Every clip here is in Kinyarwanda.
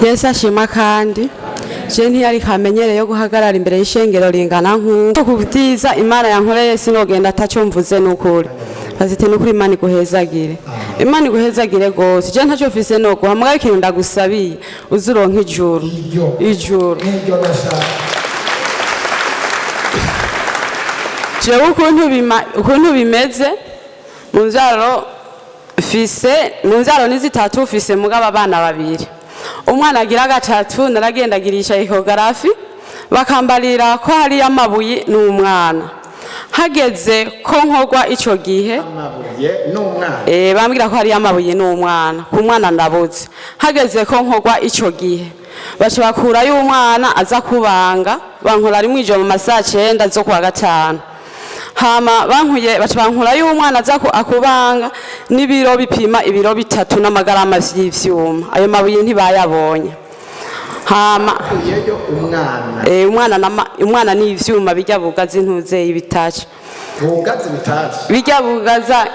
Yesu ashima kandi je ntiyari kamenyere yo guhagarara imbere y'ishengero ringana nk'uko kubitiza Imana yankoreye sinogenda atacumvuze n'ukuri azite n'ukuri Imana iguhezagire Imana iguhezagire gose je ntacyo mfise no guhamagara ikintu ndagusabiye uzuronka ijuru je ukuntu bimeze mu nzaro ni zitatu fise mugaba abana babiri umwana agira gatatu naragendagirisha ecography bakambarira ko hari amabuye n'umwana hageze ko nkogwa ico gihe amabuye n'umwana bambwira ko hari amabuye n'umwana ku mwana ndabuze hageze ko nkogwa ico gihe baca bakura y'umwana aza kubanga bankora rimwe ijo mu masaha 9 zo kwa gatanu hama bankuye bacabankura y'umwana aza akubanga n'ibiro bipima ibiro 3 n'amagarama y'ivyuma ayo mabuye ntibayabonye hama yeyo umwana n'ivyuma bijya bugaza intuze ibitaje bugaza ibitaje bijya bugaza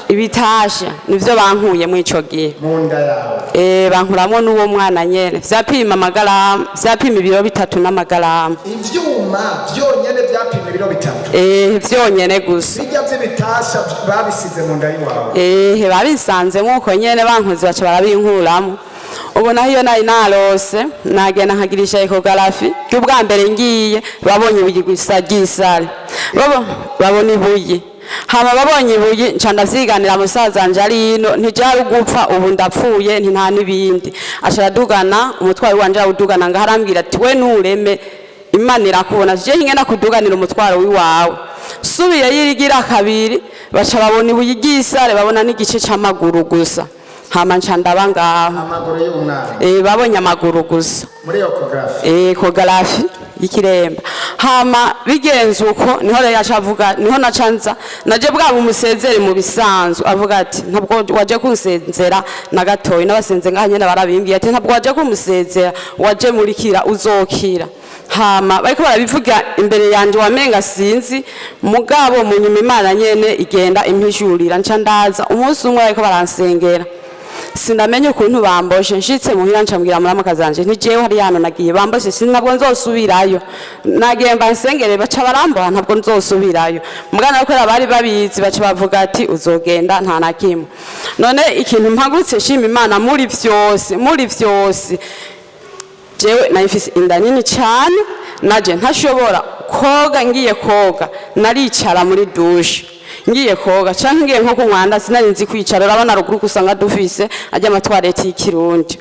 ibitasha nivyo bankuye mu ico gihe munda yawe bankuramo n'uwo mwana nyene vyapima amagarama vyapima ibiro 3 n'amagarama ivyuma vyonyene vyapima ibiro 3 vyonyene gusa bijya vy'ibitasha babisize mu nda yiwawe babisanze nkuko nyene bankoze baca barabinkuramo ubu naho iyo nari narose nagenda nkagirisha ecography cy'ubwa mbere ngiye babonye ubuyi gusa gisare babona ibuye hama babonye ibuye ncanda vyiganira musaza nje ari ino ntijari gupfa ubu ndapfuye nta nibindi acaradugana umutwaro wanje awudugana ngaharambwira ati we nureme Imana irakubona je hingena kuduganira umutwaro wiwawe subiye yirigira kabiri baca babona ibuye gisare babona n'igice c'amaguru gusa hama ncanda bangaho amaguru y'umwana babonye amaguru gusa muri ecography ikiremba hama bigenze uko niho rero yacavuga niho nacanza naje bwa umusezere mu bisanzwe avuga ati ntabwo waje kunsezera na gatoyi nabasenze nganye barabimbwiye ati ntabwo waje kumusezera waje murikira uzokira hama bariko barabivuga imbere yanje wamenga sinzi mugabo mu nyuma Imana nyene igenda impishurira nca ndaza umunsi umwe bariko baransengera sinamenye ukuntu bamboshe nshitse muhira ncambwira muri amakazanje ntijewe hari hano nagiye bamboshe sinabwo nzosubirayo nagemba nsengere baca baramboha ntabwo nzosubirayo mugana ko bari babizi baca bavuga ati uzogenda nta nakimwe none ikintu mpagurutse shima Imana muri vyose jewe nayifise inda nini cyane naje ntashobora koga ngiye koga naricara muri douche ngiye koga canke ngiye nko kumwanda sinari nzi kwicara urabona ruguru kusanga dufise ajya amatwareti y'ikirundi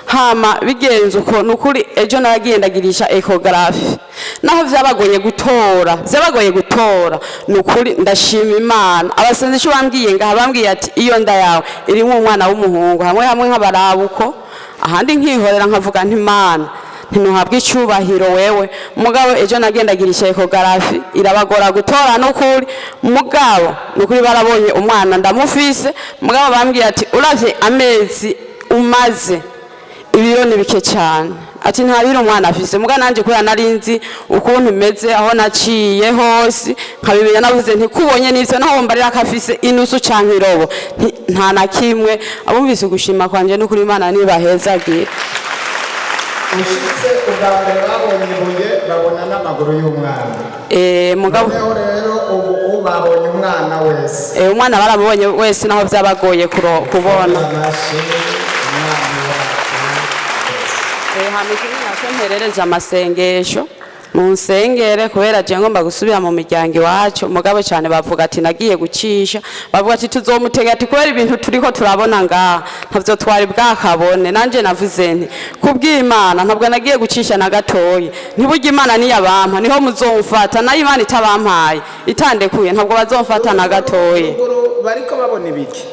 hama bigenze uko nukuri ejo naragendagirisha ecography naho vyabagoye gutora nukuri ndashima Imana abasenze cyo bambwiye ngaha bambwiye ati iyo nda yawe iri mu mwana w'umuhungu hamwe nk'abarabuko ahandi nkihorera nkavuga nti Imana ntinuhabwe icubahiro wewe mugabo ejo nagendagirisha ecography irabagora gutora nukuri mugabo nukuri barabonye umwana ndamufise mugabo bambwiye ati uravye amezi umaze ibiro ni bike cyane ati nta biro umwana afise muga nanje ko yanarinzi ukuntu meze aho naciye hose nkabibenya navuze nti kubonye nivyo naho mbarira kafise inusu canke irobo nta nakimwe abumvise gushima kwanje nukuri Imana nibahezagira ushitse ubwambere babonye ibuye babona n'amaguru y'umwana mugabo rero ubu babonye umwana wese umwana barabonye wese naho vyabagoye kubona hamikini nasemperereza amasengesho munsengere kubera je ngomba gusubira mu miryango iwacu mugabo cyane bavuga ati nagiye gucisha bavuga ati tuzomutega ati kubera ibintu turiko turabona ngaha ntavyo twari bwakabone nanje navuze nti kubw'Imana ntabwo nagiye gucisha na gatoyi ntiburya Imana niyabampa niho muzomfata nayo Imana itabampaye itandekuye ntabwo bazomfata na gatoyi bariko babona ibiki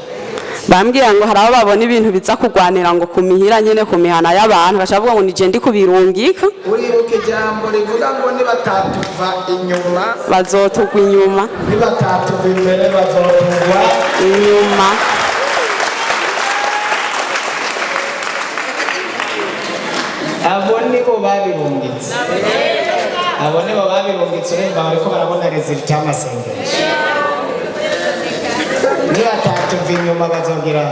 bambwira ngo haraho babona ibintu biza kugwanira ngo kumihira nyene kumihana y'abantu bashavuga ngo nije ndi kubirungika uribuke ijambo rivuga ngo nibatatuva inyuma bazotugwa inyuma nibatatuva imbere bazotugwa inyuma abo nibo babirungitse uremba bariko barabona resultat y'amasengesho nibatatuva inyuma bazogira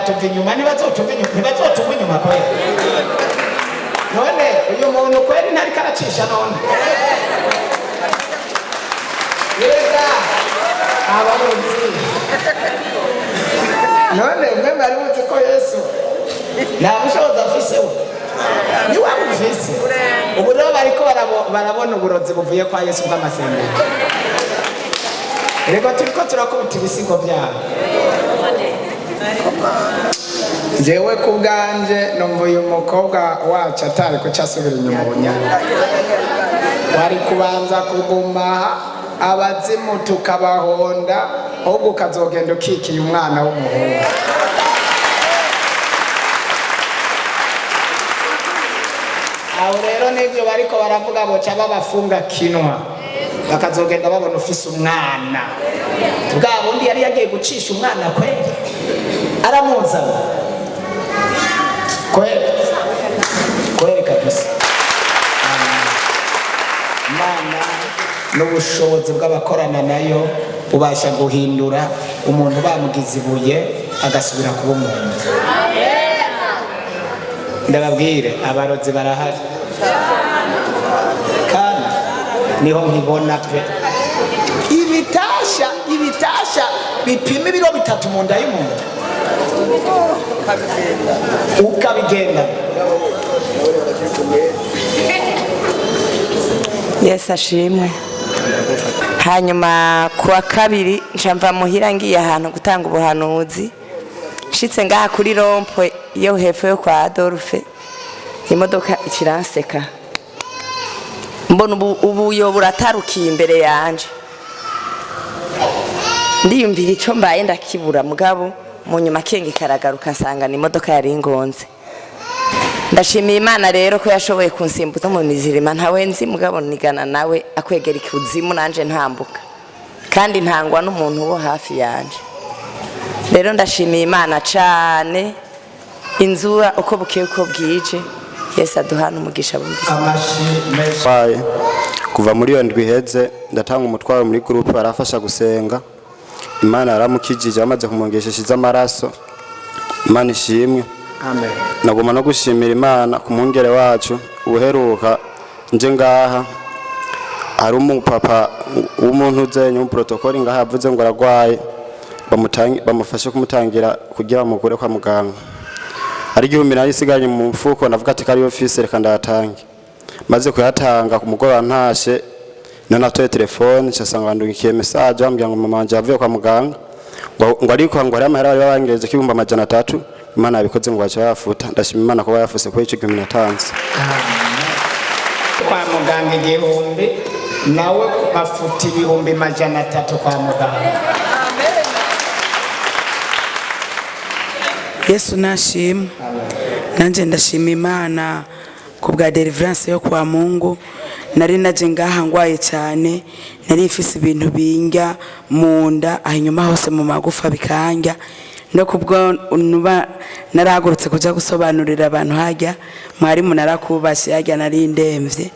batatuva inyuma ntibazotuva inyuma kweli. None uyu muntu kweli ntariko aracisha none yega abamuzi none mwe bari muzi ko Yesu nta bushobozi afise we ni wabufise. Ubu rero bariko barabona uburozi buvuye kwa Yesu bw'amasengesho. Rego turiko turakubita ibisigo byabo. Jewe ku bwanje numva uyu mukobwa wacu atari ko cyasubira inyuma bunyana. Wari kubanza kuguma abazimu tukabahonda ahubwo ukazogenda ukikiye umwana w'umuhungu. Aho rero nibyo bariko baravuga boca babafunga kinwa bakazogenda babona ufise umwana. Bwa bundi yari yagiye gucisha umwana kweli aramuzana kweli kabisa. Imana n'ubushobozi bw'abakorana nayo ubasha guhindura umuntu bamugize ibuye agasubira kuba umuntu. Ndababwire abarozi barahari kandi niho nkibona pe ibitasha bipima ibiro 3 mu nda y'umuntu ukabigenda. Yesu ashimwe. Hanyuma kuwa kabiri ncamva muhira ngiye ahantu gutanga ubuhanuzi, nshitse ngaha kuri rompo yo hepfo yo kwa Adolphe, imodoka ikiranseka mbona ubuyo buratarukiye imbere yanje, ndiyumvira icyo mbaye ndakibura mugabo mu nyuma kenge karagaruka nsanga ni imodoka yari ingonze. Ndashimiye Imana rero ko yashoboye kunsimbuza mu mizirima ntawe nzi mugabo nigana nawe akwegera ikuzimu nanje ntambuka kandi ntangwa n'umuntu wo hafi yanje. Rero ndashimiye Imana cyane inzura uko bukeye uko bwije. Yesu aduhana umugisha bumvise. Kuva muri yo ndwi heze ndatanga umutwaro muri groupe barafasha gusenga. Imana yaramukijije amaze kumongesha amaraso. Imana ishimwe. Amen. Nagoma no gushimira Imana ku mungere wacu uheruka nje ngaha ari umupapa w'umuntu uzenye mu protocol ngaha yavuze ngo aragwaye bamufashe kumutangira kugira bamugure kwa muganga. Ari 1000 isiganye mu mfuko navuga ati kari office reka ndatange. Maze kuyatanga ku mugora ntashe none atoye telefone cyasanga ndugikiye message ambya ngo mama wanje avuye kwa muganga ngo ariko ngo ari amahera bari babangereje kibumba 300. Imana yabikoze ngo bacha yafuta. Ndashima Imana ko yafuse ko ico 1000 natanze. Kwa muganga 1000 nawe bafuta 300 kwa muganga. Yesu nashimwe. Nanje ndashima Imana kubwa deliverance yo kwa Mungu. Nari naje ngaha ngwaye cyane, nari mfise ibintu binga munda ahinyuma hose mu magufa bikanja, no kubwo nuba naragurutse kuja gusobanurira abantu hajya mwari munarakubashye hajya nari ndemvye,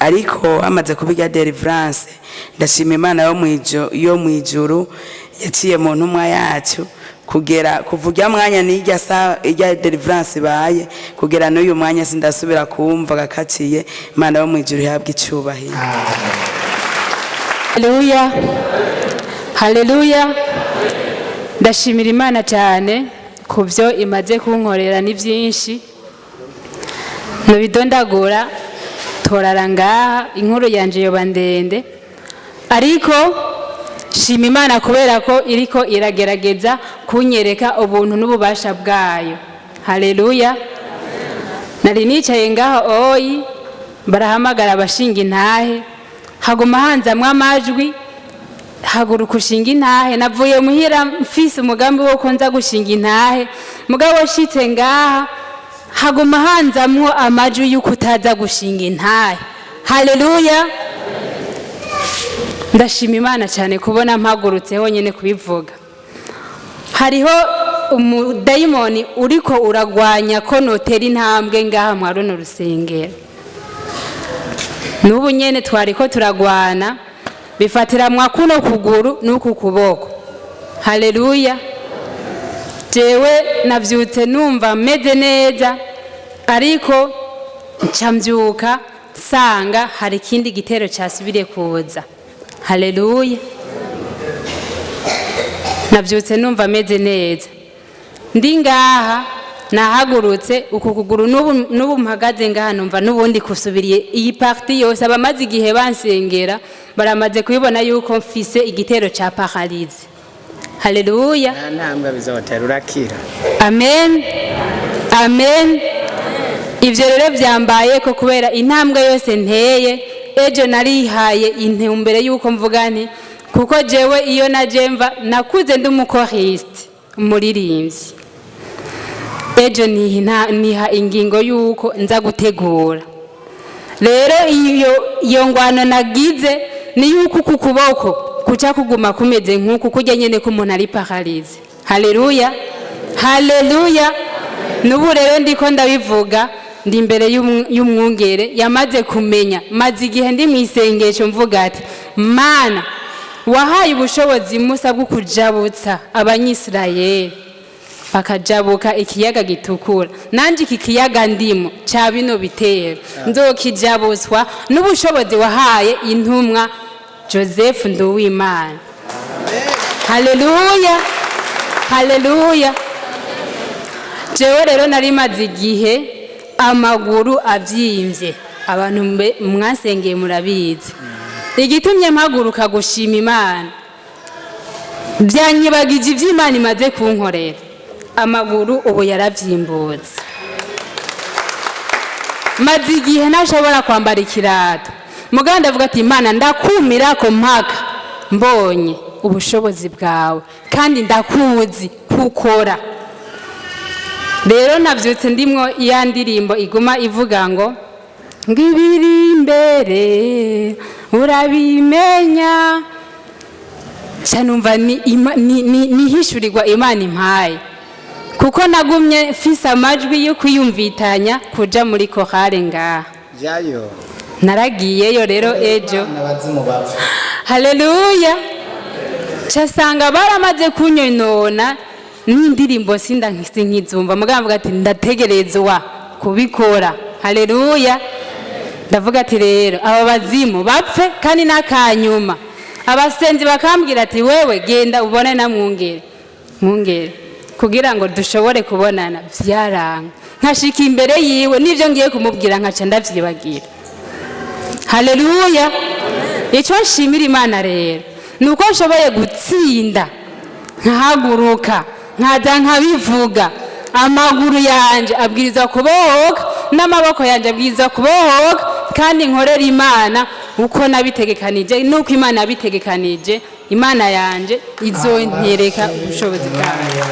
ariko amaze kubiga deliverance ndashima Imana yo mwijuru yaciye mu ntumwa yacu kugera kuvuga mwanya nijya sa ijya deliverance baye kugera n'uyu mwanya sindasubira kumva gakaciye. Imana yo mwijuru yabwa icubahiro. Haleluya, haleluya. Ndashimira Imana cyane kubyo imaze kunkorera ni byinshi nubidondagura toraranga inkuru yanje yoba ndende, ariko shima Imana kubera ko iriko iragerageza kunyereka ubuntu n'ububasha bwayo. Haleluya. Nari nicaye ngaho oyi barahamagara abashinga intahe, haguma hanzamwe amajwi haguruka ushinga intahe. Navuye muhira mfise umugambi wo konza gushinga intahe, mugabo shitse ngaha haguma hanzamwo amajwi yuko utaza gushinga intahe. Haleluya. Ndashima Imana cyane kubona mpagurutse honyene kubivuga. Hariho umudayimoni uriko uragwanya ko notera intambwe ngaha mwa runo rusengero. Nubu nyene twariko turagwana bifatira mwa kuno kuguru nuku kuboko. Haleluya. jewe navyutse numva meze neza ariko ncambyuka sanga hari ikindi gitero cyasubiriye kuza. Haleluya. Navyutse numva meze neza ndi ngaha nahagurutse uku kuguru n'ubu mpagaze ngaha numva n'ubundi kusubiriye iyi parti yose abamaze igihe bansengera baramaze kubibona yuko mfise igitero cya paralyse. Haleluya. ntambwe bizotera urakira. Amen. Amen. Ivyo rero byambaye ko kubera intambwe yose nteye ejo narihaye intumbere yuko mvuga nti kuko jewe iyo najemva nakuze ndi umukoriste umuririmbyi. Ejo niha ingingo yuko nza gutegura. Rero iyo ngwano nagize ni yuko kukuboko kuca kuguma kumeze nkuko kujya nyene ko umuntu ari paralyse. Haleluya. Haleluya. Nubu rero ndiko ndabivuga ndi imbere y'umwungere yamaze kumenya maze igihe ndi mwisengesho mvuga ati Mana wahaye ubushobozi Musa bwo kujabutsa abanyisirayeli bakajabuka ikiyaga gitukura, nanje iki kiyaga ndimo ca bino bitero nzokijabutswa n'ubushobozi wahaye intumwa Joseph Nduwimana. Haleluya. Haleluya. Jewe rero nari maze igihe amaguru avyimvye, abantu mwasengeye murabizi. Igitumye mpaguruka gushima Imana byanyibagije ivy'Imana imaze kunkorera. Amaguru ubu yaravyimbutse, maze igihe ntashobora kwambara ikirato. Mugabo ndavuga ati Imana ndakumira ko mpaka mbonye ubushobozi bwawe kandi ndakuzi kukora. Rero navyutse ndimwo iya ndirimbo iguma ivuga ngo ngibiri imbere urabimenya, canumva nihishurirwa Imana impaye kuko nagumye mfise amajwi yo kwiyumvitanya kuja muri korale ngaha. Jayo Naragiyeyo rero ejo. Haleluya. Casanga baramaze kunyonona n'indirimbo sinda nkizumva mugabo mvuga ati ndategerezwa kubikora. Haleluya. Ndavuga ati rero aba bazimu bapfe kandi nakanyuma. Abasenzi bakambwira ati wewe genda ubone na mwungere kugira ngo dushobore kubonana. Vyaranga nkashika imbere yiwe nivyo ngiye kumubwira nkaca ndavyibagira. Haleluya. Ico nshimira Imana rero nuko nshoboye gutsinda nkahaguruka nkaza nkabivuga. Amaguru yanje abwiriza kubohoka n'amaboko yanje abwiriza kubohoka kandi nkorera Imana uko nabitegekanije nuko Imana yabitegekanije. Imana yanje izontereka ubushobozi bwayo.